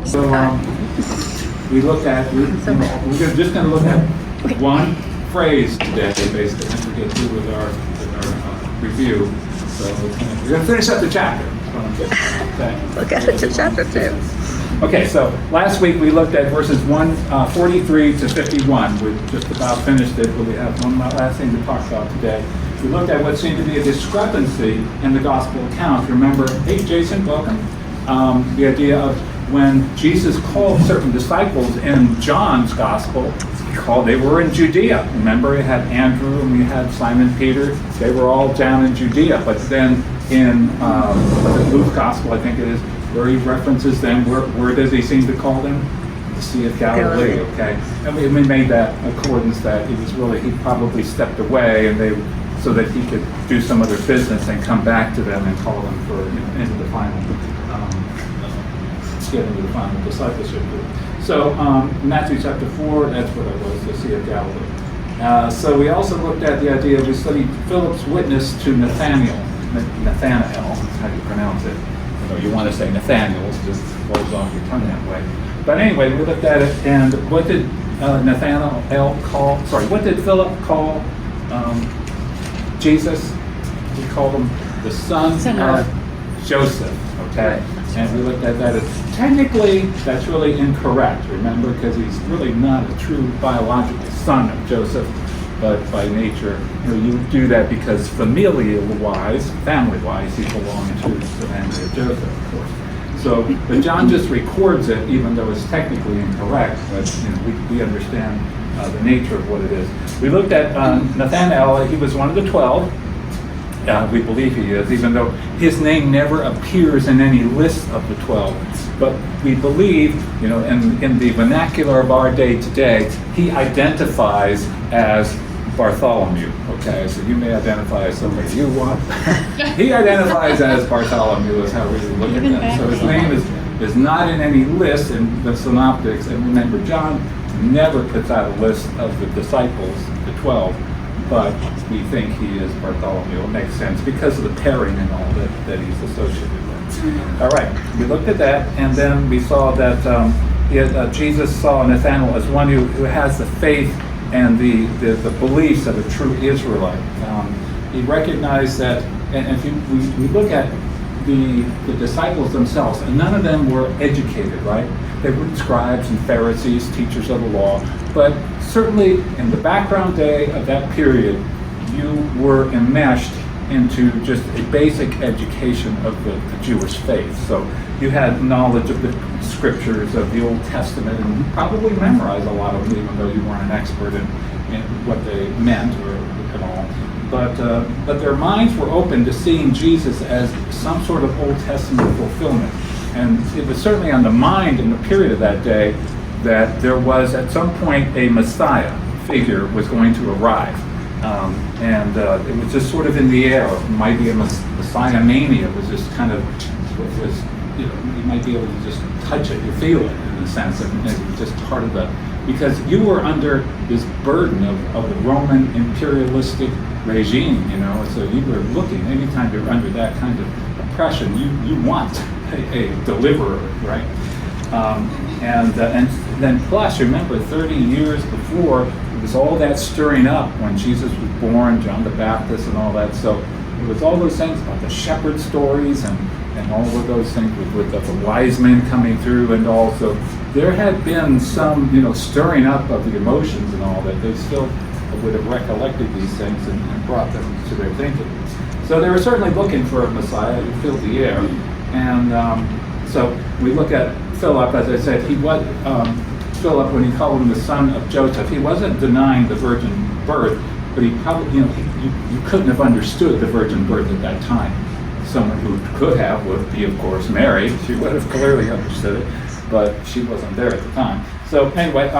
So we looked at, we're just going to look at one phrase today, basically, as we get through with our review. So we're going to finish up the chapter. Look at it to chapter 2. Okay, so last week we looked at verses 43 to 51. We just about finished it, but we have one last thing to talk about today. We looked at what seemed to be a discrepancy in the gospel accounts. Remember, hey Jason, welcome. The idea of when Jesus called certain disciples in John's gospel, they were in Judea. Remember, we had Andrew and we had Simon Peter. They were all down in Judea. But then in Luke's gospel, I think it is, where he references them, where does he seem to call them? The Sea of Galilee, okay? And we made that accordance that it was really, he probably stepped away and so that he could do some other business and come back to them and call them into the final discipleship group. So Matthew chapter 4, that's what it was, the Sea of Galilee. So we also looked at the idea, we studied Philip's witness to Nathanael, that's how you pronounce it. You want to say Nathanael, it just rolls off your tongue that way. But anyway, we looked at it, and what did what did Philip call Jesus? He called him the son of Joseph, okay? And we looked at that as, technically, that's really incorrect, remember, because he's really not a true biological son of Joseph, but by nature, you do that because family-wise, he belonged to the family of Joseph, of course. So, but John just records it, even though it's technically incorrect, but we understand the nature of what it is. We looked at Nathanael. He was one of the 12. We believe he is, even though his name never appears in any list of the 12. But we believe, in the vernacular of our day today, he identifies as Bartholomew. Okay, so you may identify as somebody you want. He identifies as Bartholomew, is how we look at that. So his name is not in any list in the synoptics. And remember, John never puts out a list of the disciples, the 12. But we think he is Bartholomew. It makes sense because of the pairing and all that he's associated with. All right, we looked at that, and then we saw that Jesus saw Nathanael as one who has the faith and the beliefs of a true Israelite. He recognized that, and if we look at the disciples themselves, and none of them were educated, right? They were scribes and Pharisees, teachers of the law, but certainly in the background day of that period, you were enmeshed into just a basic education of the Jewish faith. So you had knowledge of the scriptures of the Old Testament, and you probably memorized a lot of them, even though you weren't an expert in what they meant or at all. But their minds were open to seeing Jesus as some sort of Old Testament fulfillment. And it was certainly on the mind in the period of that day that there was at some point a Messiah figure was going to arrive. And it was just sort of in the air. It might be a Messiah mania. It was just kind of, you might be able to just touch it, you feel it in a sense, and it was just part of because you were under this burden of the Roman imperialistic regime, so you were looking, anytime you're under that kind of oppression, you want a deliverer, right? And then plus, remember, 30 years before, it was all that stirring up when Jesus was born, John the Baptist and all that. So it was all those things about the shepherd stories and all of those things with the wise men coming through, and also there had been some, stirring up of the emotions and all that. They still would have recollected these things and brought them to their thinking. So they were certainly looking for a Messiah who filled the air. And so we look at Philip, as I said, Philip, when he called him the son of Joseph, he wasn't denying the virgin birth, but he probably, you couldn't have understood the virgin birth at that time. Someone who could have would be, of course, Mary. She would have clearly understood it, but she wasn't there at the time. So anyway,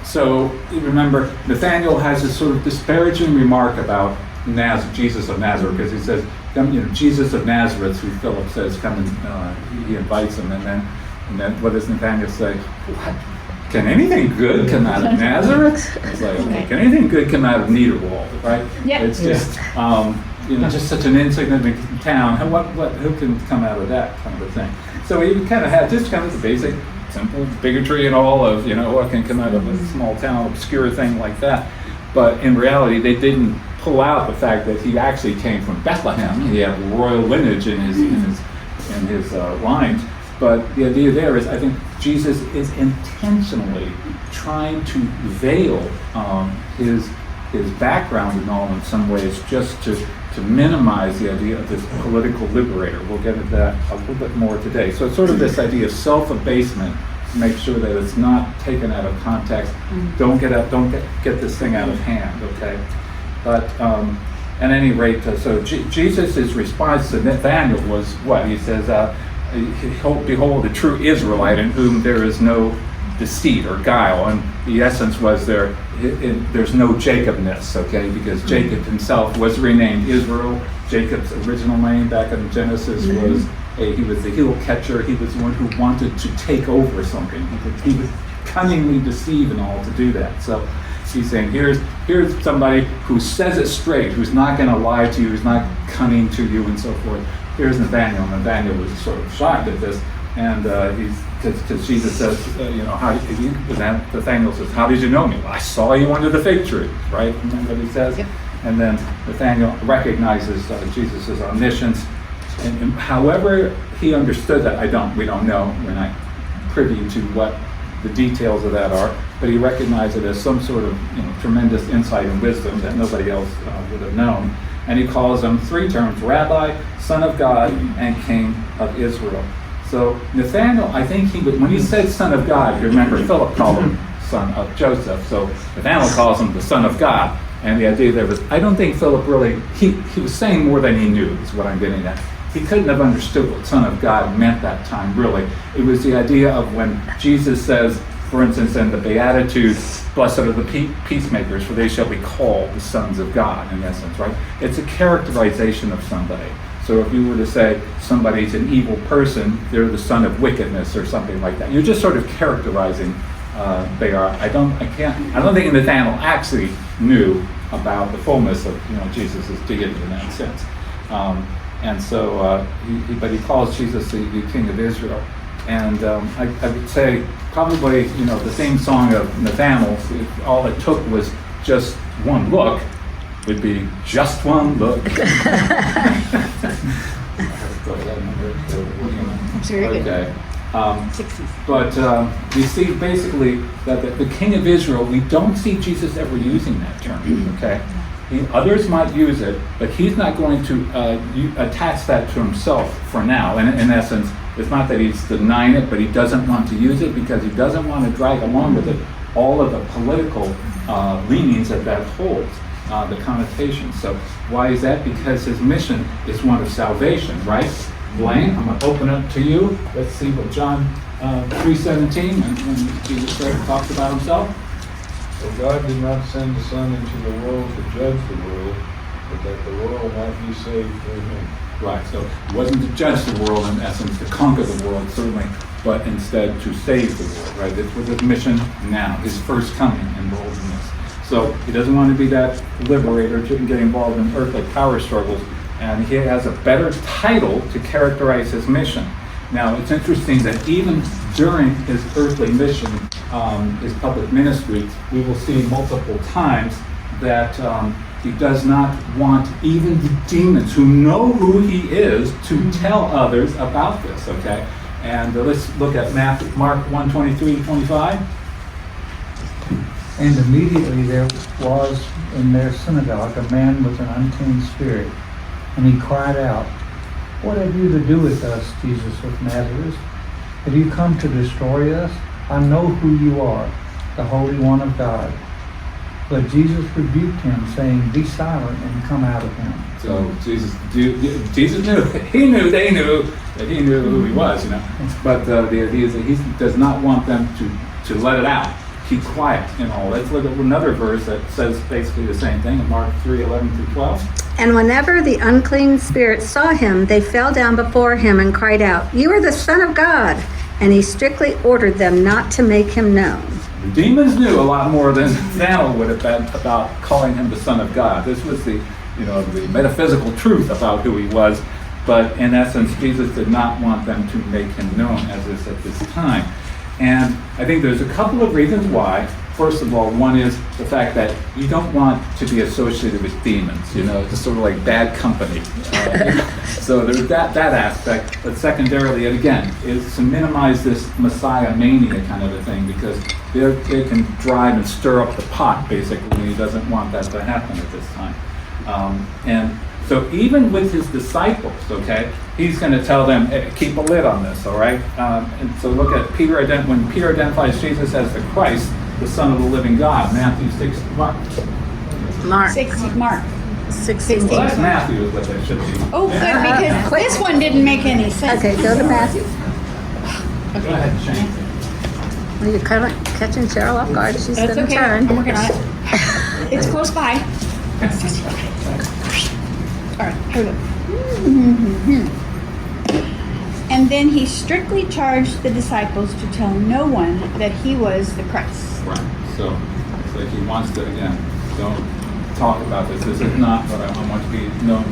so you remember, Nathanael has this sort of disparaging remark about Jesus of Nazareth, because he says, Jesus of Nazareth, who Philip says, come and he invites him, and then what does Nathanael say? What? Can anything good come out of Nazareth? It's like, can anything good come out of Niederwald, right? Yeah. It's just, just such an insignificant town. Who can come out of that kind of a thing? So he kind of had just kind of the basic, simple bigotry and all of, what can come out of a small town, obscure thing like that. But in reality, they didn't pull out the fact that he actually came from Bethlehem. He had royal lineage in his lines. But the idea there is, I think Jesus is intentionally trying to veil his background and all in some ways, just to minimize the idea of this political liberator. We'll get into that a little bit more today. So it's sort of this idea of self-abasement, to make sure that it's not taken out of context. Don't get this thing out of hand, okay? But at any rate, so Jesus' response to Nathanael was what? He says, behold, the true Israelite in whom there is no deceit or guile. And the essence was there's no Jacobness, okay? Because Jacob himself was renamed Israel. Jacob's original name back in Genesis was he was the heel catcher. He was the one who wanted to take over something. He would cunningly deceive and all to do that. So he's saying, here's somebody who says it straight, who's not going to lie to you, who's not cunning to you, and so forth. Here's Nathanael. Nathanael was sort of shocked at this, and because Jesus says, Nathanael says, how did you know me? Well, I saw you under the fig tree, right? Remember what he says? Yep. And then Nathanael recognizes Jesus' omniscience, and however he understood that, we don't know. We're not privy to what the details of that are, but he recognized it as some sort of tremendous insight and wisdom that nobody else would have known. And he calls him 3 terms: Rabbi, Son of God, and King of Israel. So Nathanael, I think when he said Son of God, you remember Philip called him son of Joseph. So Nathanael calls him the Son of God. And the idea there was, I don't think Philip really, he was saying more than he knew, is what I'm getting at. He couldn't have understood what Son of God meant that time, really. It was the idea of when Jesus says, for instance, in the Beatitudes, blessed are the peacemakers, for they shall be called the sons of God, in essence, right? It's a characterization of somebody. So if you were to say somebody's an evil person, they're the son of wickedness or something like that. You're just sort of characterizing they are. I don't think Nathanael actually knew about the fullness of Jesus' deity in that sense. And so, but he calls Jesus the King of Israel. And I would say probably, the theme song of Nathanael, if all it took was just one look, would be just one look. Okay. But we see basically that the King of Israel, we don't see Jesus ever using that term, okay? Others might use it, but he's not going to attach that to himself for now. And in essence, it's not that he's denying it, but he doesn't want to use it because he doesn't want to drag along with it all of the political leanings that holds, the connotations. So why is that? Because his mission is one of salvation, right? Blaine, I'm going to open up to you. Let's see what John 3:17, when Jesus talks about himself. For God did not send the Son into the world to judge the world, but that the world might be saved through him. Right, so it wasn't to judge the world in essence, to conquer the world certainly, but instead to save the world, right? This was his mission now, his first coming enrolled in this. So he doesn't want to be that liberator, to get involved in earthly power struggles, and he has a better title to characterize his mission. Now, it's interesting that even during his earthly mission, his public ministry, we will see multiple times that he does not want even the demons who know who he is to tell others about this, okay? And let's look at Mark 1:23-25. And immediately there was in their synagogue a man with an unclean spirit, and he cried out, "What have you to do with us, Jesus of Nazareth? Have you come to destroy us? I know who you are, the Holy One of God." But Jesus rebuked him, saying, "Be silent and come out of him." So Jesus knew, they knew that he knew who he was, But the idea is that he does not want them to let it out. Keep quiet and all. Let's look at another verse that says basically the same thing in Mark 3:11-12. And whenever the unclean spirits saw him, they fell down before him and cried out, "You are the Son of God." And he strictly ordered them not to make him known. The demons knew a lot more than Nathanael would have been about calling him the Son of God. This was the metaphysical truth about who he was. But in essence, Jesus did not want them to make him known as is at this time. And I think there's a couple of reasons why. First of all, one is the fact that you don't want to be associated with demons, just sort of like bad company. So there's that aspect. But secondarily, and again, is to minimize this Messiah mania kind of a thing, because they can drive and stir up the pot, basically, and he doesn't want that to happen at this time. And so even with his disciples, okay, he's going to tell them, hey, keep a lid on this, all right? And so look at Peter, when Peter identifies Jesus as the Christ, the Son of the living God, Matthew 6, Mark. Mark 16. Mark. 16. Well, that's Matthew is what that should be. Oh, good, because this one didn't make any sense. Okay, go to Matthew. Go ahead, Shane. Well, you're catching Cheryl off guard. She's That's going to okay. turn. I'm working on it. It's close by. All right, here we go. And then he strictly charged the disciples to tell no one that he was the Christ. Right. So it's like he wants to, again, don't talk about this. This is not what I want to be known.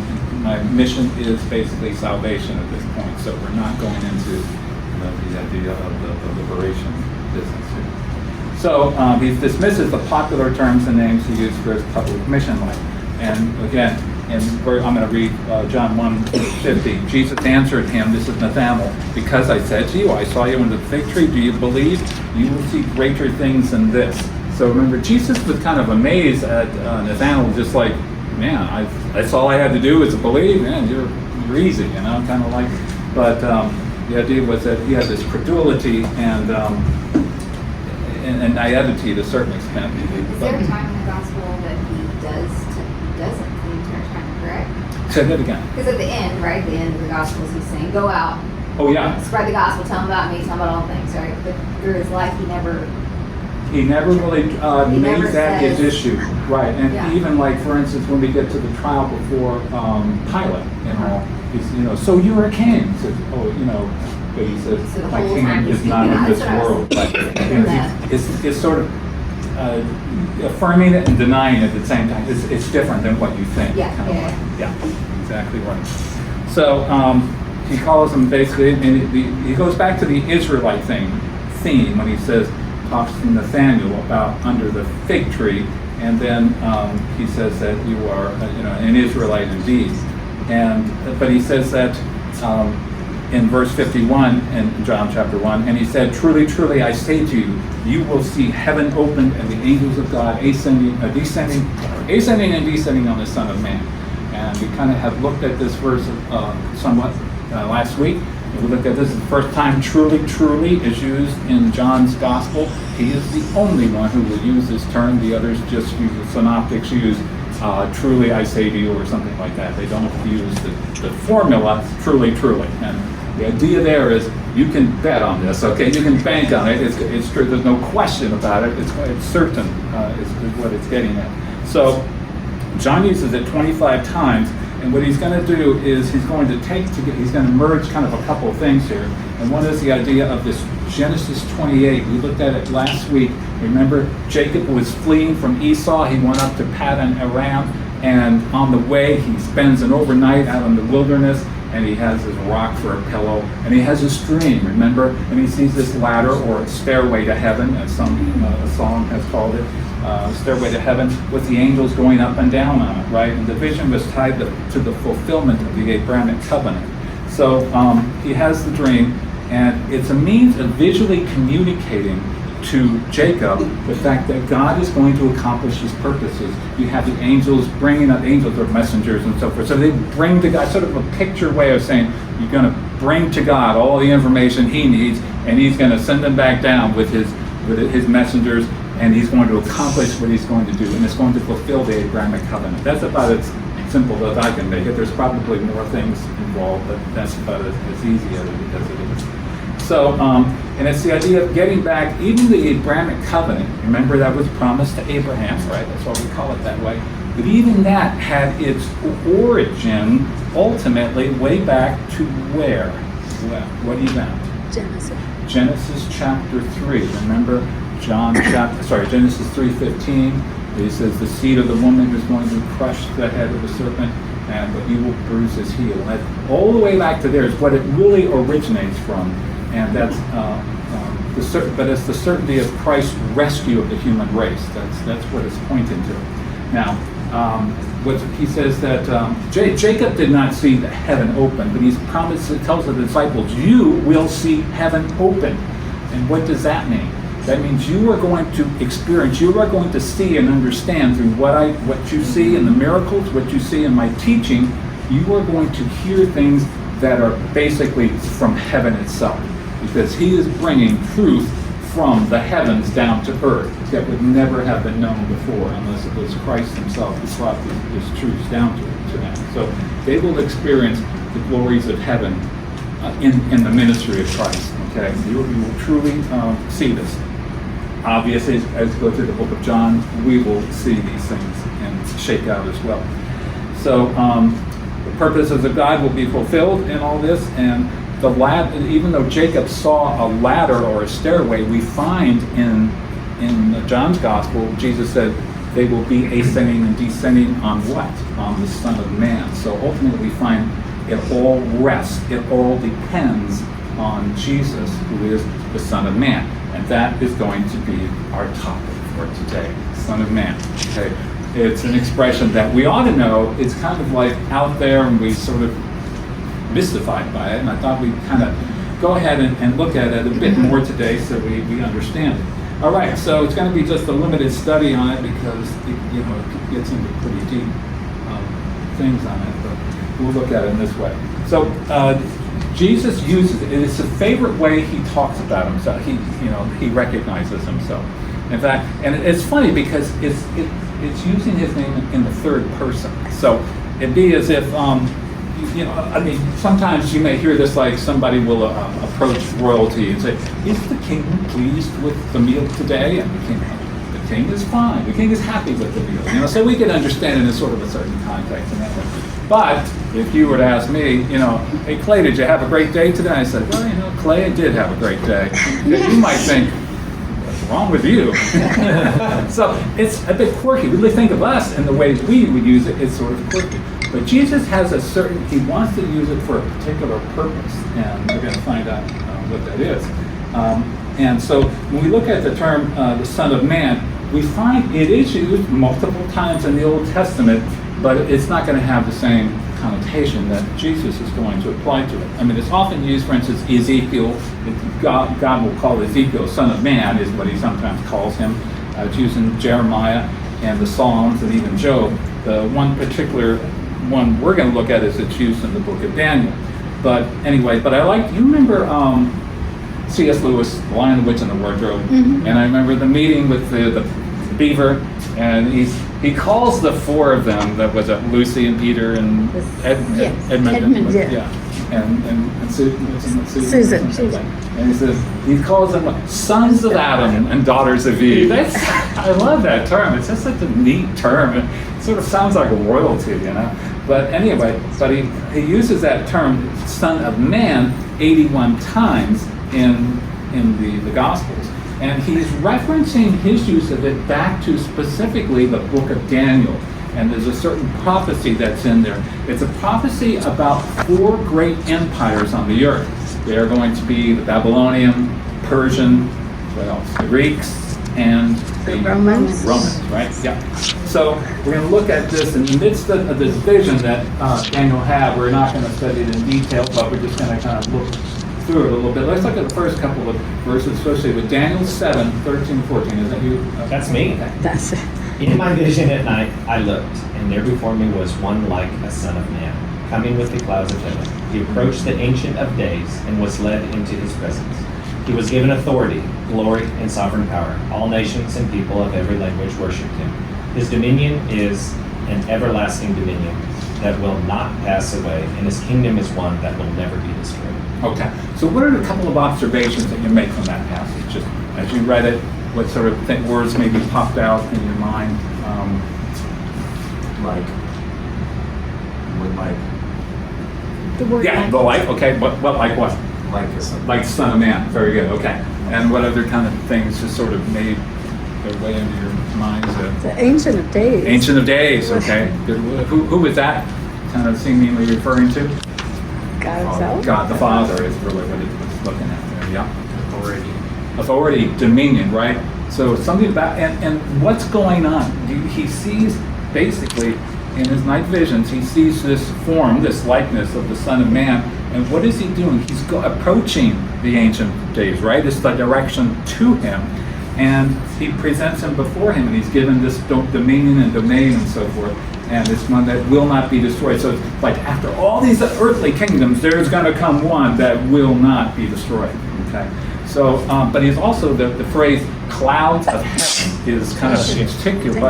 My mission is basically salvation at this point. So we're not going into the idea of the liberation business here. So he dismisses the popular terms and names he used for his public mission life. And again, I'm going to read John 1:50. Jesus answered him, this is Nathanael, because I said to you, I saw you in the fig tree. Do you believe? You will see greater things than this. So remember, Jesus was kind of amazed at Nathanael, just like, man, that's all I had to do is to believe. Man, you're easy, kind of like. But the idea was that he had this credulity and naivety to a certain extent. Is there a time in the gospel that he doesn't the entire time, correct? Say that again. Because at the end, right, the end of the gospels, he's saying, go out, Oh yeah. spread the gospel, tell them about me, tell them about all things, right? But through his life, he never really He made never that his says- issue, right? And Yeah. even like, for instance, when we get to the trial before Pilate, he's, so you're a king. He says, but he says, So the my whole kingdom time he's is not speaking, of this that's what I was world. But thinking that. it's sort of affirming it and denying it at the same time. It's different than what you think. Yeah, kind of yeah, like. Yeah, exactly right. So he calls them basically, and he goes back to the Israelite theme when he talks to Nathanael about under the fig tree, and then he says that you are an Israelite indeed. But he says that in verse 51 in John chapter 1, and he said, truly, truly, I say to you, you will see heaven opened and the angels of God ascending and descending on the Son of Man. And we kind of have looked at this verse somewhat last week. We looked at this the first time truly, truly is used in John's gospel. He is the only one who will use this term. The others just use, the synoptics use truly I say to you or something like that. They don't use the formula truly, truly. And the idea there is you can bet on this, okay? You can bank on it. It's true. There's no question about it. It's certain is what it's getting at. So John uses it 25 times. And what he's going to do is he's going to merge kind of a couple of things here. And one is the idea of this Genesis 28. We looked at it last week. Remember, Jacob was fleeing from Esau. He went up to Paddan Aram. And on the way, he spends an overnight out in the wilderness. And he has his rock for a pillow. And he has his dream, remember? And he sees this ladder or stairway to heaven, as a song has called it. Stairway to heaven with the angels going up and down on it, right? And the vision was tied to the fulfillment of the Abrahamic covenant. So he has the dream, and it's a means of visually communicating to Jacob the fact that God is going to accomplish his purposes. You have the angels bringing up, angels or messengers and so forth. So they bring to God, sort of a picture way of saying, you're going to bring to God all the information he needs, and he's going to send them back down with his messengers, and he's going to accomplish what he's going to do, and it's going to fulfill the Abrahamic covenant. That's about as simple as I can make it. There's probably more things involved, but that's about as easy as it is. So, and it's the idea of getting back, even the Abrahamic covenant, remember that was promised to Abraham, right? That's why we call it that way. But even that had its origin, ultimately, way back to where? What event? Genesis chapter 3. Remember? Genesis 3:15, he says the seed of the woman is going to crush the head of the serpent. but you will bruise his heel. And that, all the way back to there is what it really originates from, and that's but it's the certainty of Christ's rescue of the human race. That's what it's pointing to. Now, what he says that Jacob did not see the heaven open, but he's promised, it tells the disciples, you will see heaven open. And what does that mean? That means you are going to experience, you are going to see and understand through what you see in the miracles, what you see in my teaching, you are going to hear things that are basically from heaven itself. Because he is bringing truth from the heavens down to earth that would never have been known before unless it was Christ himself who brought these truths down to them. So they will experience the glories of heaven in the ministry of Christ. Okay, you will truly see this. Obviously, as we go through the book of John, we will see these things and shake out as well. So the purposes of God will be fulfilled in all this, and the ladder, even though Jacob saw a ladder or a stairway, we find in John's gospel, Jesus said they will be ascending and descending on what? On the Son of Man. So ultimately we find it all rests, it all depends on Jesus, who is the Son of Man. And that is going to be our topic for today, Son of Man. Okay, it's an expression that we ought to know. It's kind of like out there, and we sort of mystified by it, and I thought we'd kind of go ahead and look at it a bit more today so we understand it. All right, so it's going to be just a limited study on it because it gets into pretty deep things on it, but we'll look at it in this way. So Jesus uses it. It's a favorite way he talks about himself. He recognizes himself. In fact, and it's funny because it's using his name in the third person. So it'd be as if sometimes you may hear this like somebody will approach royalty and say, is the king pleased with the meal today? And the king is fine. The king is happy with the meal. So we can understand it in sort of a certain context in that way. But if you were to ask me, hey Clay, did you have a great day today? I said, well, Clay did have a great day. You might think, what's wrong with you? So it's a bit quirky. We really think of us and the ways we would use it, it's sort of quirky. But Jesus has he wants to use it for a particular purpose, and we're going to find out what that is. And so when we look at the term the Son of Man, we find it is used multiple times in the Old Testament, but it's not going to have the same connotation that Jesus is going to apply to it. I mean, it's often used, for instance, Ezekiel. God will call Ezekiel Son of Man, is what he sometimes calls him. It's used in Jeremiah and the Psalms and even Job. The one particular one we're going to look at is its use in the book of Daniel. But anyway, you remember C.S. Lewis, The Lion, the Witch, and the Wardrobe? Mm-hmm. And I remember the meeting with the beaver, and he calls the four of them, that was Lucy and Peter and Edmund. Yeah. And Susan. And he calls them sons of Adam and daughters of Eve. I love that term. It's just such a neat term. It sort of sounds like royalty, But anyway, he uses that term, Son of Man, 81 times in the Gospels. And he's referencing his use of it back to specifically the book of Daniel. And there's a certain prophecy that's in there. It's a prophecy about four great empires on the earth. They are going to be the Babylonian, Persian, what else? The Greeks, and the Romans, right? Yeah. So we're going to look at this in the midst of this vision that Daniel had. We're not going to study it in detail, but we're just going to kind of look through it a little bit. Let's look at the first couple of verses, especially with Daniel 7, 13, 14. Is that you? That's me. That's it. In my vision at night I looked, and there before me was one like a son of man, coming with the clouds of heaven. He approached the Ancient of Days and was led into his presence. He was given authority, glory, and sovereign power. All nations and people of every language worshipped him. His dominion is an everlasting dominion that will not pass away, and his kingdom is one that will never be destroyed. Okay. So what are a couple of observations that you make from that passage? Just as you read it, what sort of words maybe popped out in your mind? The word The like. Okay. What like what? Like Son of Man. Very good. Okay. And what other kind of things just sort of made their way into your minds? The Ancient of Days. Ancient of Days. Okay. Good. Who was that? kind of seemingly referring to? God himself? God the Father is really what it's looking at there, yeah. Authority, dominion, right? So something about, and what's going on? He sees, basically, in his night visions, he sees this form, this likeness of the Son of Man, and what is he doing? He's approaching the Ancient of Days, right? It's the direction to him, and he presents him before him, and he's given this dominion and domain and so forth, and it's one that will not be destroyed. So it's like after all these earthly kingdoms, there's going to come one that will not be destroyed, okay? So, but he's also, the phrase clouds of heaven is kind of particularly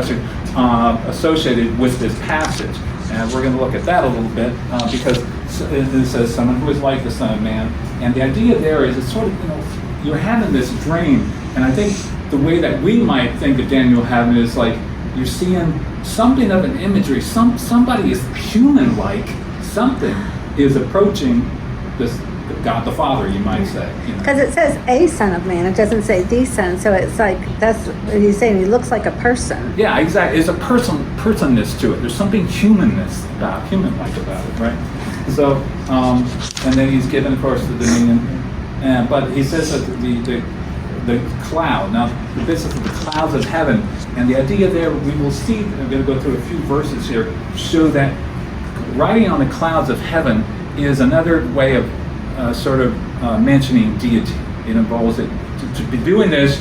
associated with this passage. And we're going to look at that a little bit because it says someone who is like the Son of Man. And the idea there is it's sort of, you're having this dream. And I think the way that we might think of Daniel having it is like you're seeing something of an imagery. Somebody is human-like. Something is approaching this God the Father, you might say. Because it says a Son of Man, it doesn't say the Son, so it's like, that's what he's saying, he looks like a person. Yeah, exactly. There's a personness to it. There's something human-like about it, right? So, and then he's given, of course, the dominion. But he says that the cloud, now the business of the clouds of heaven, and the idea there, we will see, I'm going to go through a few verses here, show that riding on the clouds of heaven is another way of mentioning deity. It involves it to be doing this,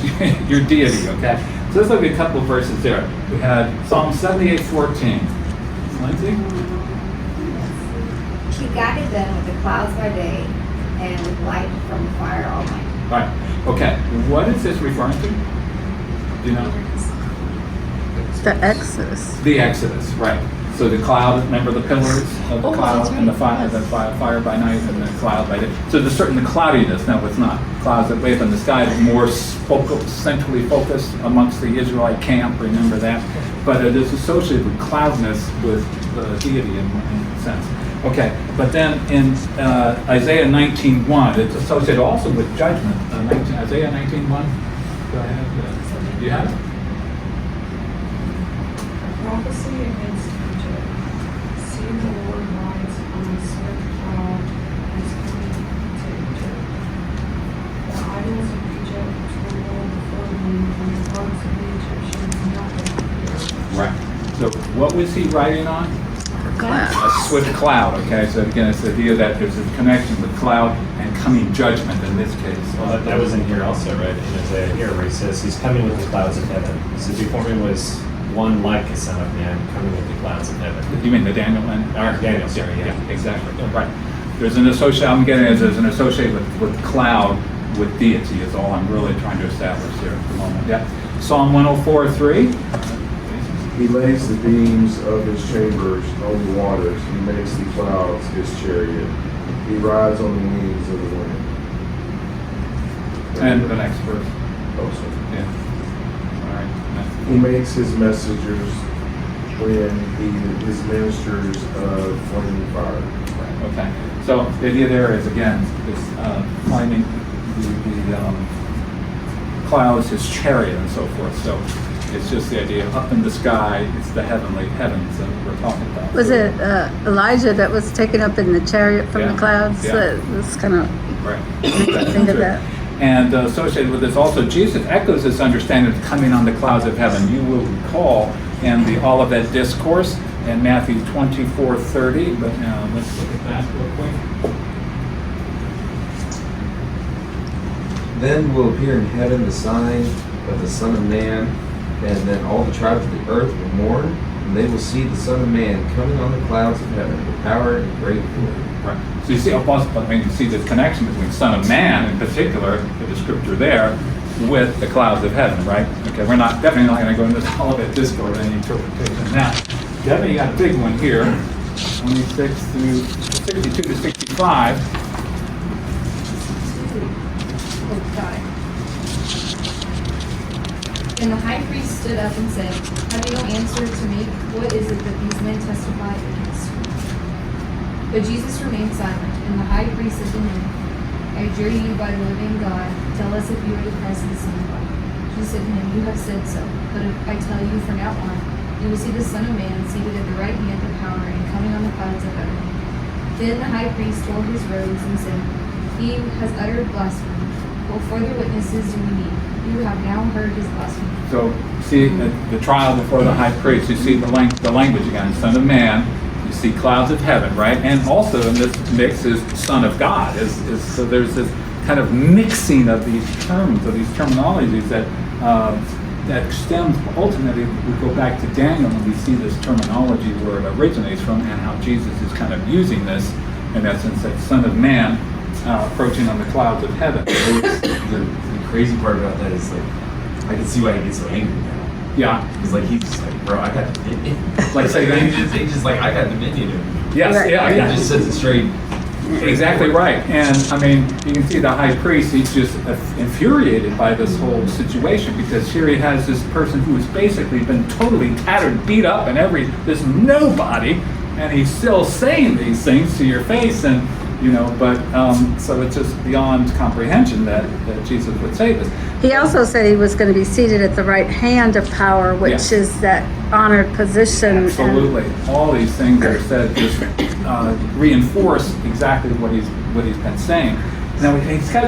your deity, okay? So let's look at a couple of verses there. We had Psalm 78:14. Lindsay? He guided them with the clouds by day and with light from the fire all night. All right. Okay. What is this referring to? Do you know? The Exodus. The Exodus, right. So the cloud, remember the pillars of the cloud and the fire, fire by night and the cloud by day. So there's certainly cloudiness. No, it's not clouds that wave in the sky, but more centrally focused amongst the Israelite camp. Remember that. But it is associated with cloudness with deity in a sense. Okay, but then in Isaiah 19:1, it's associated also with judgment. Isaiah 19:1. Go ahead. Do you have it? Prophecy against Egypt. See, the Lord rides on a swift cloud and is coming to Egypt. The idols of Egypt tremble before him, and the gods of the Egyptians melt. Right. So what was he riding on? A swift cloud. Okay. So again, it's the idea that there's a connection with cloud and coming judgment in this case. Well, that was in here also, right? In Isaiah here, where he says he's coming with the clouds of heaven. He says before me was one like a Son of Man coming with the clouds of heaven. You mean the Daniel one? Daniel, sorry, yeah. Exactly. Right. There's an associate. I'm getting it. There's an associate with cloud with deity. Is all I'm really trying to establish here at the moment. Yeah. Psalm 104:3. He lays the beams of his chambers on the waters. He makes the clouds his chariot. He rides on the wings of the wind. And the next verse. Also. Yeah. All right. He makes his messengers his ministers of flaming fire. Right. Okay. So the idea there is again this finding the clouds, his chariot, and so forth. So it's just the idea of up in the sky. It's the heavenly heavens that we're talking about. Was it Elijah that was taken up in the chariot from Yeah. the clouds? Yeah. It's kind of, Right. think of that. And associated with this also, Jesus echoes this understanding of coming on the clouds of heaven. You will recall in the Olivet Discourse in Matthew 24:30, but let's look at that real quick. Then will appear in heaven the sign of the Son of Man, and then all the tribes of the earth will mourn, and they will see the Son of Man coming on the clouds of heaven with power and great glory. Right. So you see, you see this connection between Son of Man in particular, the scripture there, with the clouds of heaven, right? Okay, we're definitely not going to go into this Olivet Discourse and any interpretation now. Definitely got a big one here, 26 through 62 to 65. And the high priest stood up and said, "Have you no answer to make? What is it that these men testify against you?" But Jesus remained silent, and the high priest said to him, "I adjure you by the living God, tell us if you are the Christ, the Son of God." He said to him, "You have said so, but if I tell you from now on You will see the Son of Man seated at the right hand of power and coming on the clouds of heaven. Then the high priest tore his robes and said, He has uttered blasphemy. What further witnesses do we need? You have now heard his blasphemy. So, see, at the trial before the high priest, you see the language again, Son of Man. You see clouds of heaven, right? And also in this mix is Son of God. So there's this kind of mixing of these terms, of these terminologies that stems ultimately. We go back to Daniel and we see this terminology where it originates from, and how Jesus is kind of using this in essence, that Son of Man approaching on the clouds of heaven. The crazy part about that is like, I can see why he gets so angry now. Yeah. Because like he's just like, bro, I got dominion. Like say that. He's just like, I got dominion over you. Yes, Right. yeah. He just says it straight. Exactly right. And I mean, you can see the high priest, he's just infuriated by this whole situation, because here he has this person who has basically been totally tattered, beat up, and this nobody, and he's still saying these things to your face, and but so it's just beyond comprehension that Jesus would say this. He also said he was going to be seated at the right hand of power, which Yes. is that honored position. and- Absolutely. All these things that are said just reinforce exactly what he's been saying. Now,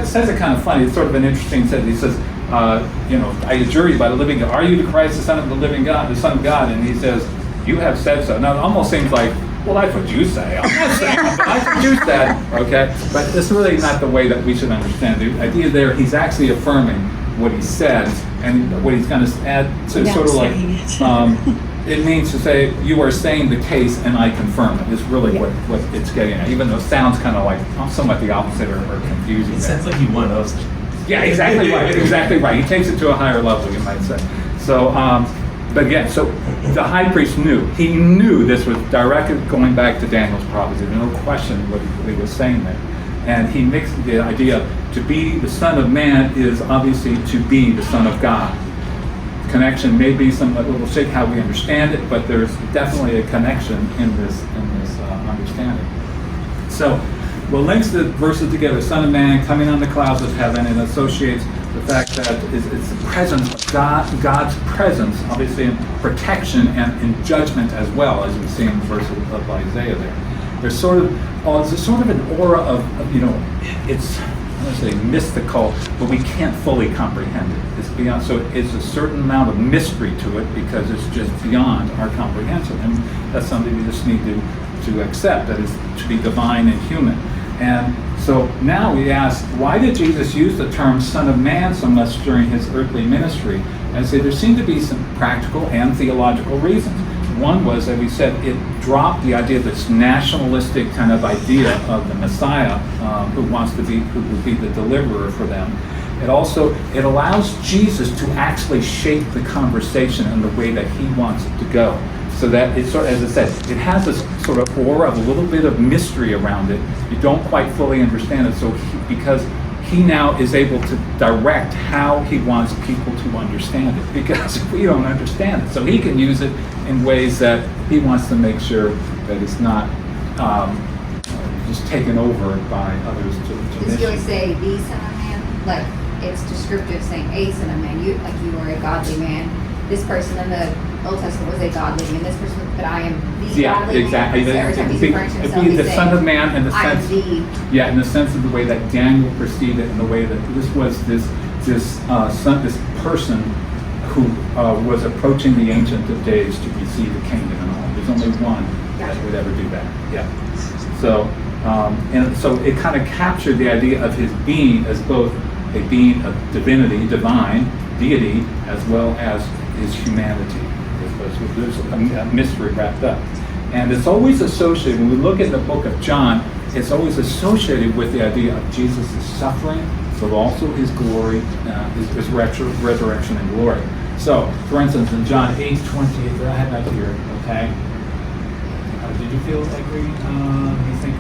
says it kind of funny. It's sort of an interesting sentence. He says, I adjure you by the living God. Are you the Christ, the Son of the living God, the Son of God? And he says, you have said so. Now, it almost seems like, well, that's what you say. I'm not saying that, but that's what you said, okay? But it's really not the way that we should understand it. The idea there, he's actually affirming what he said, and what he's going to add, so Not sort of like, saying it means to say, you are saying the case and I confirm it, is really Yeah. what it's getting at, even though it sounds kind of like somewhat the opposite or confusing. It sounds like he won us. Yeah, exactly right, exactly right. He takes it to a higher level, you might say. So, but again, so the high priest he knew this was directly going back to Daniel's prophecy. There's no question what he was saying there. And he mixed the idea to be the Son of Man is obviously to be the Son of God. Connection may be somewhat a little shaky how we understand it, but there's definitely a connection in this understanding. So, well, links the verses together. Son of Man coming on the clouds of heaven, and associates the fact that it's the presence of God's presence, obviously in protection and in judgment as well, as we see in the verse of Isaiah there. There's sort of an aura of it's, I don't say mystical, but we can't fully comprehend it. It's beyond, so it's a certain amount of mystery to it, because it's just beyond our comprehension, and that's something we just need to accept, that is to be divine and human. And so now we ask, why did Jesus use the term Son of Man so much during his earthly ministry? And say there seem to be some practical and theological reasons. One was that we said it dropped the idea of this nationalistic kind of idea of the Messiah who would be the deliverer for them. It allows Jesus to actually shape the conversation in the way that he wants it to go. So that it's sort of, as I said, it has this sort of aura of a little bit of mystery around it. You don't quite fully understand it. So because he now is able to direct how he wants people to understand it, because we don't understand it. So he can use it in ways that he wants to make sure that it's not just taken over by others to Does he always say the Son of Man? Like, it's descriptive saying a Son of Man. You are a godly man. This person in the Old Testament was a godly man. This person, but I am the godly exactly. man. So every time he's referring to It'd himself, be he's the saying, Son of Man in the I am sense, the. in the sense of the way that Daniel perceived it, and the way that this was this person who was approaching the Ancient of Days to receive the kingdom and all. There's only one that would ever do that. Yeah. So and so it kind of captured the idea of his being as both a being of divinity, divine, deity, as well as his humanity. There's a mystery wrapped up. And it's always associated, when we look at the book of John, it's always associated with the idea of Jesus' suffering, but also his glory, his resurrection and glory. So, for instance, in John 8:28, I have that here, okay? Did you feel like reading, you think?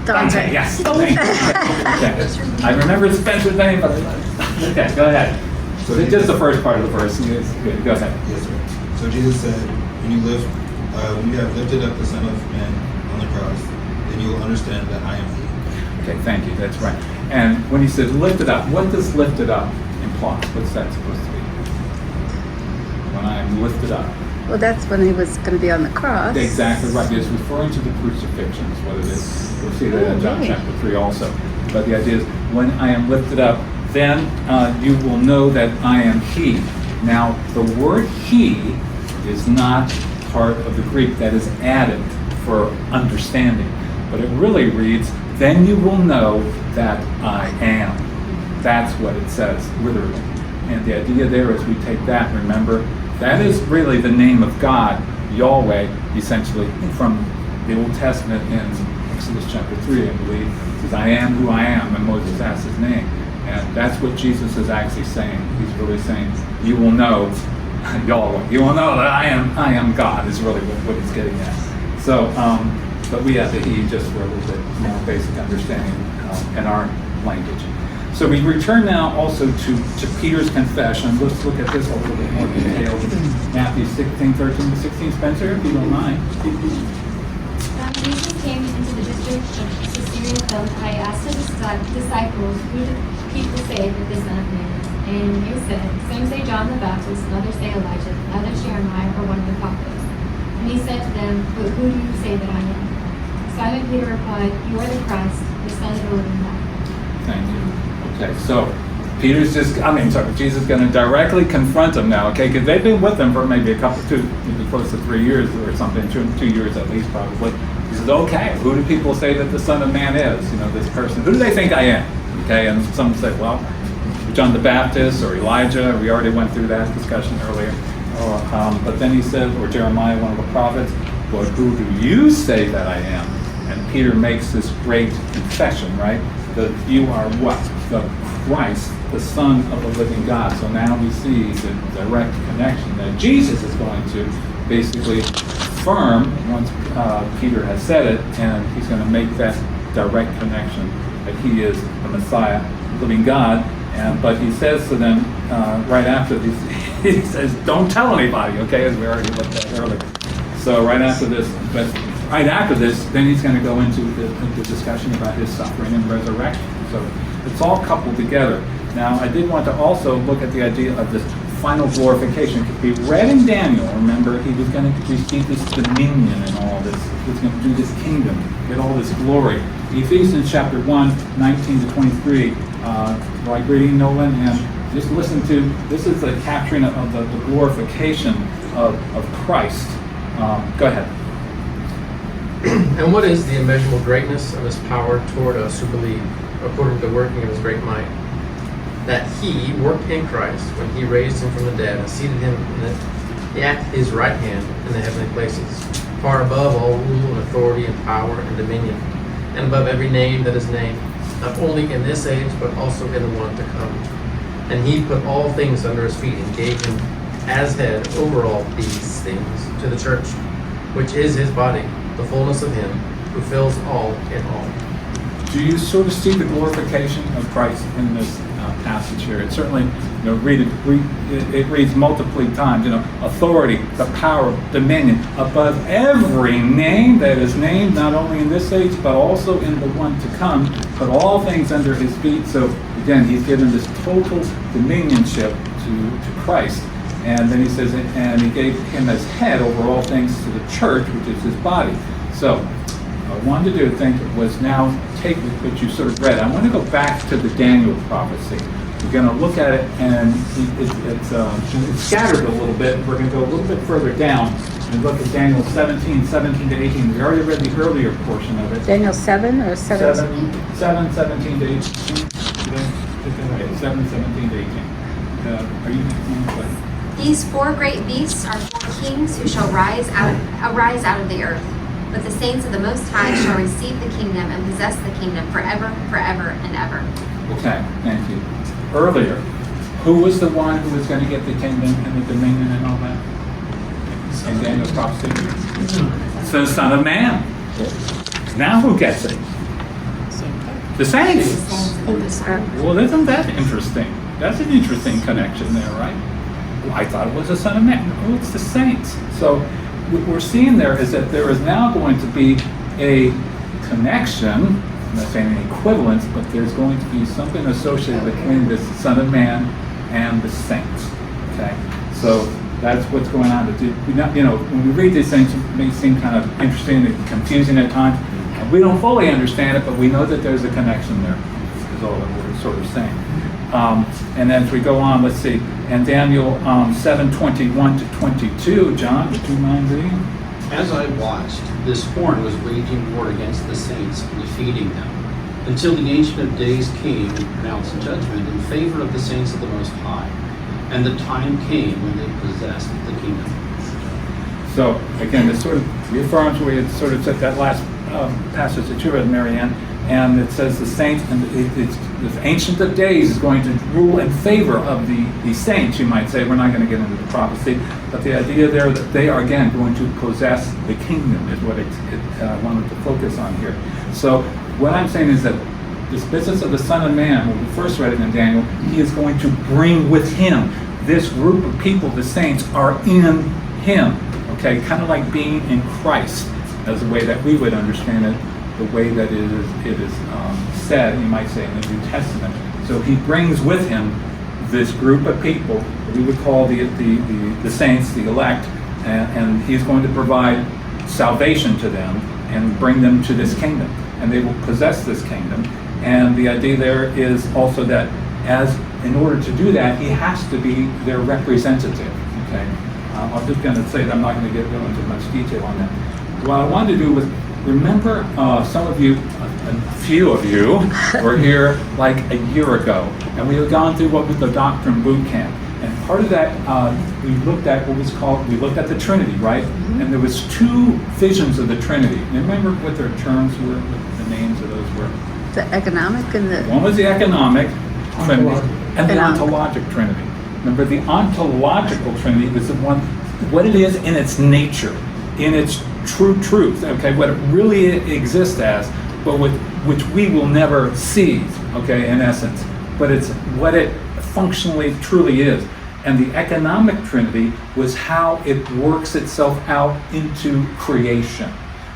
Dante, yes. Thank you. Okay. I remember Spencer's name, but okay, go ahead. So just the first part of the verse. Good. Go ahead. Yes, sir. So Jesus said, when you have lifted up the Son of Man on the cross, then you will understand that I am He. Okay, thank you. That's right. And when he says lifted up, what does lifted up imply? What's that supposed to be? when I am lifted up. Well, that's when he was going to be on the cross. Exactly right. It's referring to the crucifixion is what it is. We'll see that in John chapter 3 also. But the idea is, when I am lifted up, then you will know that I am he. Now, the word he is not part of the Greek that is added for understanding. But it really reads, then you will know that I am. That's what it says, literally. And the idea there is we take that, remember, that is really the name of God, Yahweh, essentially, from the Old Testament in Exodus chapter 3, I believe. It says, I am who I am, and Moses asks his name. And that's what Jesus is actually saying. He's really saying, you will know Yahweh. You will know that I am God, is really what he's getting at. So, but we have the he just for a little bit more basic understanding in our language. So we return now also to Peter's confession. Let's look at this a little bit more detailed. Matthew 16, 13 to 16. Spencer, if you don't mind. Jesus came into the district of Caesarea Philippi. Asked his disciples, who do people say that the Son of Man is? And they said, some say John the Baptist, and others say Elijah, and others Jeremiah or one of the prophets. And he said to them, but who do you say that I am? Simon Peter replied, you are the Christ, the Son of the living God. Thank you. Okay, so Jesus is going to directly confront them now, okay? Because they've been with them for maybe maybe close to 3 years or something, 2 years at least probably. He says, okay, who do people say that the Son of Man is? You know, this person. Who do they think I am? Okay, and some say, well, John the Baptist or Elijah. We already went through that discussion earlier. But then he said, or Jeremiah, one of the prophets, well, who do you say that I am? And Peter makes this great confession, right? That you are what? The Christ, the Son of the living God. So now we see the direct connection that Jesus is going to basically affirm once Peter has said it, and he's going to make that direct connection that he is the Messiah, living God. But he says to them right after this, he says, don't tell anybody, okay, as we already looked at earlier. So right after this, then he's going to go into the discussion about his suffering and resurrection. So it's all coupled together. Now, I did want to also look at the idea of this final glorification. We read in Daniel, remember, he was going to receive this dominion and all this. He was going to do this kingdom, get all this glory. Ephesians chapter 1, 19 to 23. Like reading, Nolan, and just listen to, this is the capturing of the glorification of Christ. Go ahead. And what is the immeasurable greatness of his power toward us who believe, according to the working of his great might? That he worked in Christ when he raised him from the dead and seated him at his right hand in the heavenly places, far above all rule and authority and power and dominion, and above every name that is named, not only in this age, but also in the one to come. And he put all things under his feet and gave him as head over all these things to the church, which is his body, the fullness of him who fills all in all. Do you sort of see the glorification of Christ in this passage here? It certainly, it reads multiple times, authority, the power, dominion, above every name that is named, not only in this age, but also in the one to come, put all things under his feet. So again, he's given this total dominionship to Christ. And then he says, and he gave him as head over all things to the church, which is his body. So I wanted to do, I think, was now take what you sort of read. I want to go back to the Daniel prophecy. We're going to look at it, and it's scattered a little bit. We're going to go a little bit further down and look at Daniel 17 to 18. We already read the earlier portion of it. Daniel 7 or 17? 7, 17 to 18. 7, 17 to 18. Are you? These 4 great beasts are 4 kings who shall arise out of the earth. But the saints of the Most High shall receive the kingdom and possess the kingdom forever, forever, and ever. Okay, thank you. Earlier, who was the one who was going to get the kingdom and the dominion and all that? In Daniel's prophecy? It's the Son of Man. Now who gets it? The saints. Well, isn't that interesting? That's an interesting connection there, right? Well, I thought it was the Son of Man. No, it's the saints. So what we're seeing there is that there is now going to be a connection, I'm not saying an equivalence, but there's going to be something associated between this Son of Man and the saints. Okay? So That's what's going on. When we read these things, it may seem kind of interesting and confusing at times. We don't fully understand it, but we know that there's a connection there, is all that we're sort of saying. And as we go on, let's see, and Daniel 7:21 to 22, John, would you mind reading? As I watched, this horn was waging war against the saints, defeating them, until the Ancient of Days came and pronounced judgment in favor of the saints of the Most High. And the time came when they possessed the kingdom. So, again, this sort of reaffirms where you sort of took that last passage that you read, Marianne, and it says the saints, and it's the Ancient of Days is going to rule in favor of the saints, you might say. We're not going to get into the prophecy, but the idea there that they are, again, going to possess the kingdom is what it wanted to focus on here. So what I'm saying is that this business of the Son of Man, when we first read it in Daniel, he is going to bring with him this group of people, the saints, are in him. Okay, kind of like being in Christ, as the way that we would understand it, the way that it is said, you might say, in the New Testament. So he brings with him this group of people we would call the saints, the elect, and he's going to provide salvation to them and bring them to this kingdom, and they will possess this kingdom. And the idea there is also that in order to do that, he has to be their representative. Okay, I'm just going to say that I'm not going to go into much detail on that. What I wanted to do was remember some of you, a few of you, were here like a year ago, and we had gone through what was the Doctrine Boot Camp. And part of that, we looked at we looked at the Trinity, right? Mm-hmm. And there was two visions of the Trinity. And remember what their terms were, what the names of those were? The economic and the... One was the economic Trinity and the ontologic Trinity. Remember, the ontological Trinity is the one, what it is in its nature, in its true truth, okay, what it really exists as, but which we will never see, okay, in essence. But it's what it functionally truly is. And the economic Trinity was how it works itself out into creation.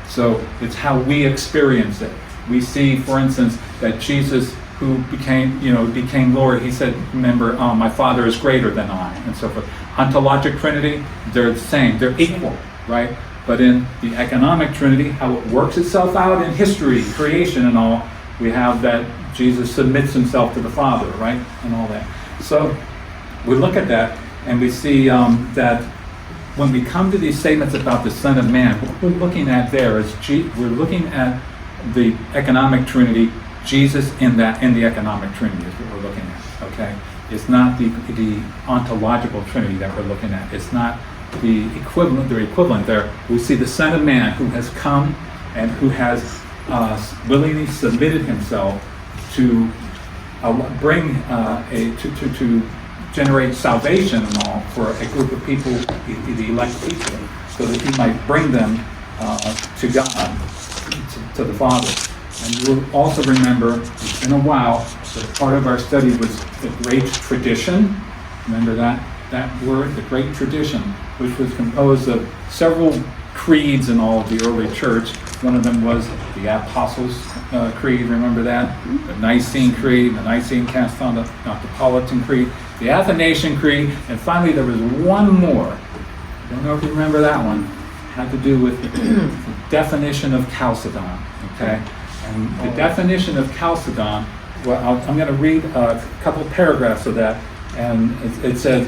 So it's how we experience it. We see, for instance, that Jesus, who became Lord, he said, remember, my Father is greater than I, and so forth. Ontologic Trinity, they're the same, they're equal, right? But in the economic Trinity, how it works itself out in history, creation and all, we have that Jesus submits himself to the Father, right? And all that. So we look at that and we see that when we come to these statements about the Son of Man, what we're looking at there is we're looking at the economic Trinity, Jesus in the economic Trinity is what we're looking at, okay? It's not the ontological Trinity that we're looking at. It's not the equivalent there. We see the Son of Man who has come and who has willingly submitted himself to bring to generate salvation and all for a group of people, the elect people, so that he might bring them to God, to the Father. And you'll also remember, it's been a while, that part of our study was the Great Tradition. Remember that word, the Great Tradition, which was composed of several creeds in all of the early church. One of them was the Apostles' Creed, remember that? The Nicene Creed, the Nicene Chalcedon, the Neapolitan Creed, the Athanasian Creed, and finally there was one more. I don't know if you remember that one. It had to do with the definition of Chalcedon, okay? And the definition of Chalcedon, well, I'm going to read a couple paragraphs of that, and it says,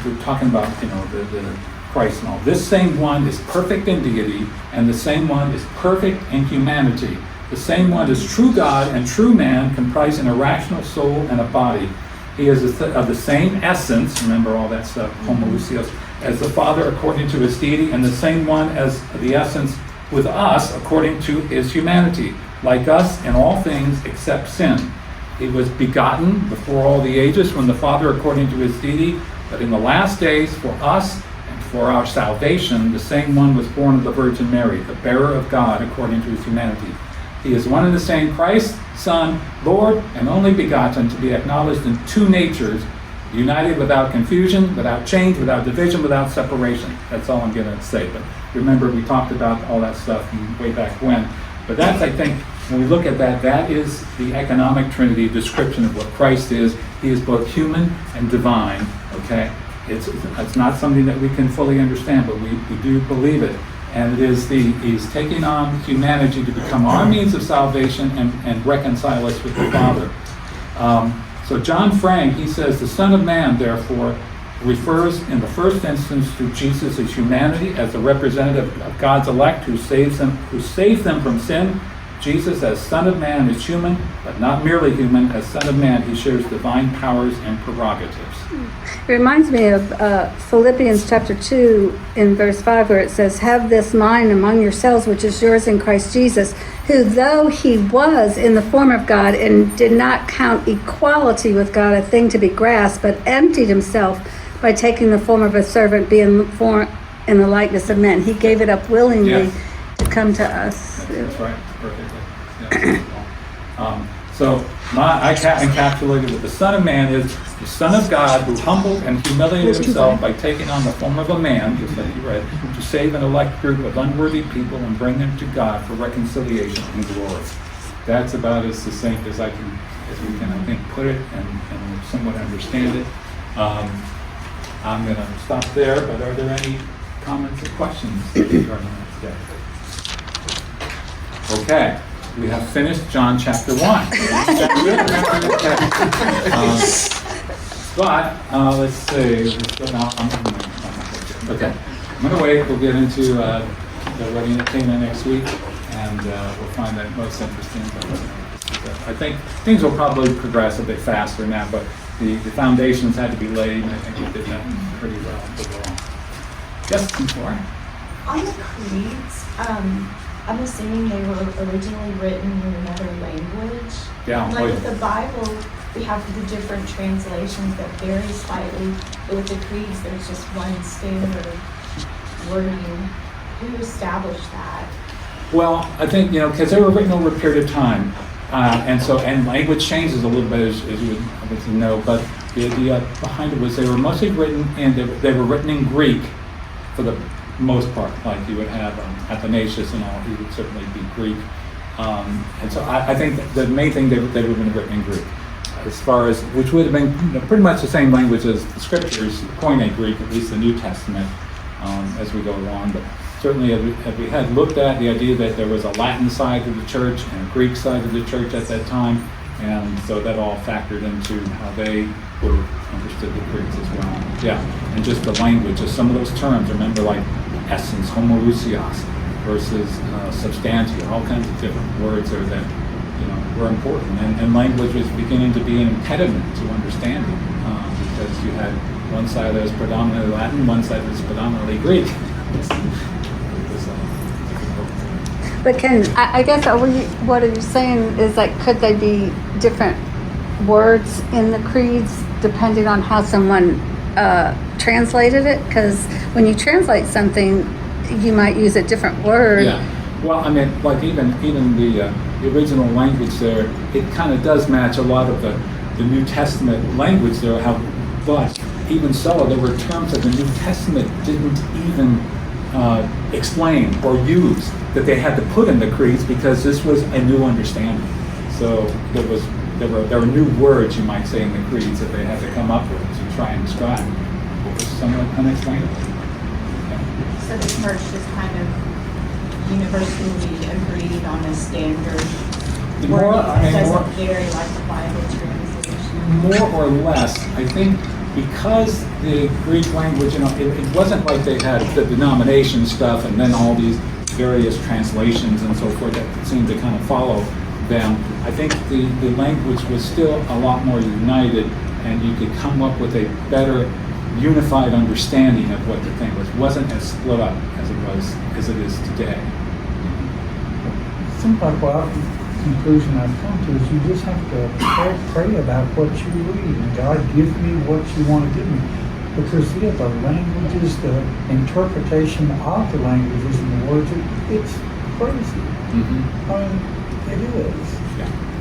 we're talking about, the Christ and all. This same one is perfect in deity, and the same one is perfect in humanity. The same one is true God and true man, comprising a rational soul and a body. He is of the same essence, remember all that stuff, homoousios, as the Father according to his deity, and the same one as the essence with us according to his humanity, like us in all things except sin. He was begotten before all the ages from the Father according to his deity, but in the last days for us and for our salvation, the same one was born of the Virgin Mary, the bearer of God according to his humanity. He is one and the same Christ, Son, Lord, and only begotten, to be acknowledged in two natures, united without confusion, without change, without division, without separation. That's all I'm going to say. But remember, we talked about all that stuff way back when. But that's, I think, when we look at that, that is the economic Trinity description of what Christ is. He is both human and divine, okay? It's not something that we can fully understand, but we do believe it. And it is he's taking on humanity to become our means of salvation and reconcile us with the Father. So John Frank, he says, the Son of Man, therefore, refers in the first instance to Jesus' humanity as the representative of God's elect who saves them from sin. Jesus, as Son of Man, is human, but not merely human. As Son of Man, he shares divine powers and prerogatives. It reminds me of Philippians chapter 2 in verse 5, where it says, have this mind among yourselves, which is yours in Christ Jesus, who though he was in the form of God and did not count equality with God a thing to be grasped, but emptied himself by taking the form of a servant, being born in the likeness of men. He gave it up willingly to come to us. That's right, perfectly. Yeah. So I encapsulated that the Son of Man is the Son of God who humbled and humiliated himself by taking on the form of a man, just like you read, to save an elect group of unworthy people and bring them to God for reconciliation and glory. That's about as succinct as we can, I think, put it and somewhat understand it. I'm going to stop there, but are there any comments or questions regarding that today? Okay, we have finished John chapter 1. But let's see. Okay, I'm going to wait. We'll get into the wedding at Cana next week, and we'll find that most interesting. I think things will probably progress a bit faster now, but the foundations had to be laid, and I think we did that pretty well overall. Yes, Laura? On the creeds, I'm assuming they were originally written in another language. Yeah. Like with the Bible, we have the different translations that vary slightly, but with the creeds, there's just one standard wording. Who established that? Well, I think, because they were written over a period of time, and language changes a little bit, as you would obviously know, but the idea behind it was they were mostly written, and they were written in Greek for the most part, like you would have Athanasius and all, he would certainly be Greek. And so I think the main thing, they would have been written in Greek. As far as, which would have been pretty much the same language as the scriptures, Koine Greek, at least the New Testament, as we go along. But certainly as we had looked at the idea that there was a Latin side of the church and a Greek side of the church at that time, and so that all factored into how they would have understood the Greeks as well. Yeah, and just the language of some of those terms, remember, like essence, homoousios versus substantia, all kinds of different words there that were important, and language was beginning to be an impediment to understanding because you had one side that was predominantly Latin, one side that was predominantly Greek. But I guess what are you saying is, like, could they be different words in the creeds depending on how someone translated it? Because when you translate something, you might use a different word. Yeah. Well, I mean, like even the original language there, it kind of does match a lot of the New Testament language there. But even so, there were terms that the New Testament didn't even explain or use that they had to put in the creeds because this was a new understanding. So there were new words, you might say, in the creeds that they had to come up with to try and describe what was somewhat unexplainable. So the church just kind of universally agreed on a standard wording that doesn't vary like the Bible translation. More or less, I think, because the Greek language, it wasn't like they had the denomination stuff and then all these various translations and so forth that seemed to kind of follow them. I think the language was still a lot more united, and you could come up with a better unified understanding of what the thing was. It wasn't as split up as it is today. Seems like the conclusion I've come to is you just have to pray about what you read, and God, give me what you want to give me. Because the languages, the interpretation of the languages and the words, it's crazy. Mm-hmm. I mean, it is.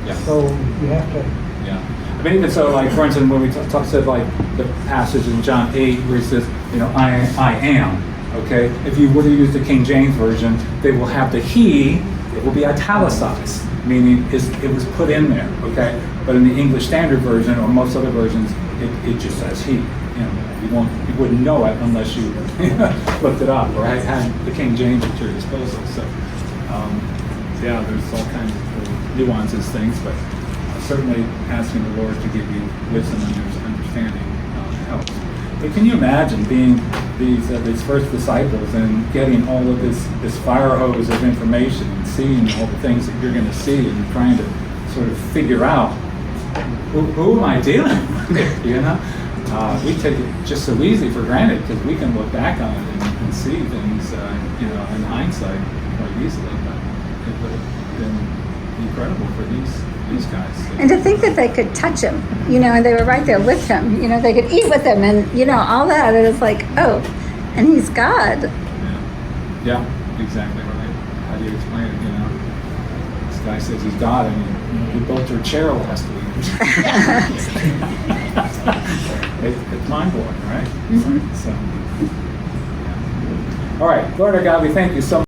Yeah. So you have to. Yeah. I mean, even so, like, for instance, when we said, like, the passage in John 8 where he says, I am, okay? If you would have used the King James Version, they will have the he, it will be italicized, meaning it was put in there, okay? But in the English Standard Version, or most other versions, it just says he. You wouldn't know it unless you looked it up or had the King James at your disposal. So, yeah, there's all kinds of nuances, things, but certainly asking the Lord to give you wisdom and understanding helps. But can you imagine being these first disciples and getting all of this fire hose of information and seeing all the things that you're going to see and trying to sort of figure out who am I dealing with? We take it just so easy for granted because we can look back on it and see things, in hindsight quite easily. But it would have been incredible for these guys. And to think that they could touch him, and they were right there with him. They could eat with him, and all that. And it's like, oh, and he's God. Yeah, exactly right. How do you explain it? This guy says he's God, and he built her chair last week. It's mind-blowing, right? Mm-hmm. So, yeah. All right, Lord our God, we thank you so much.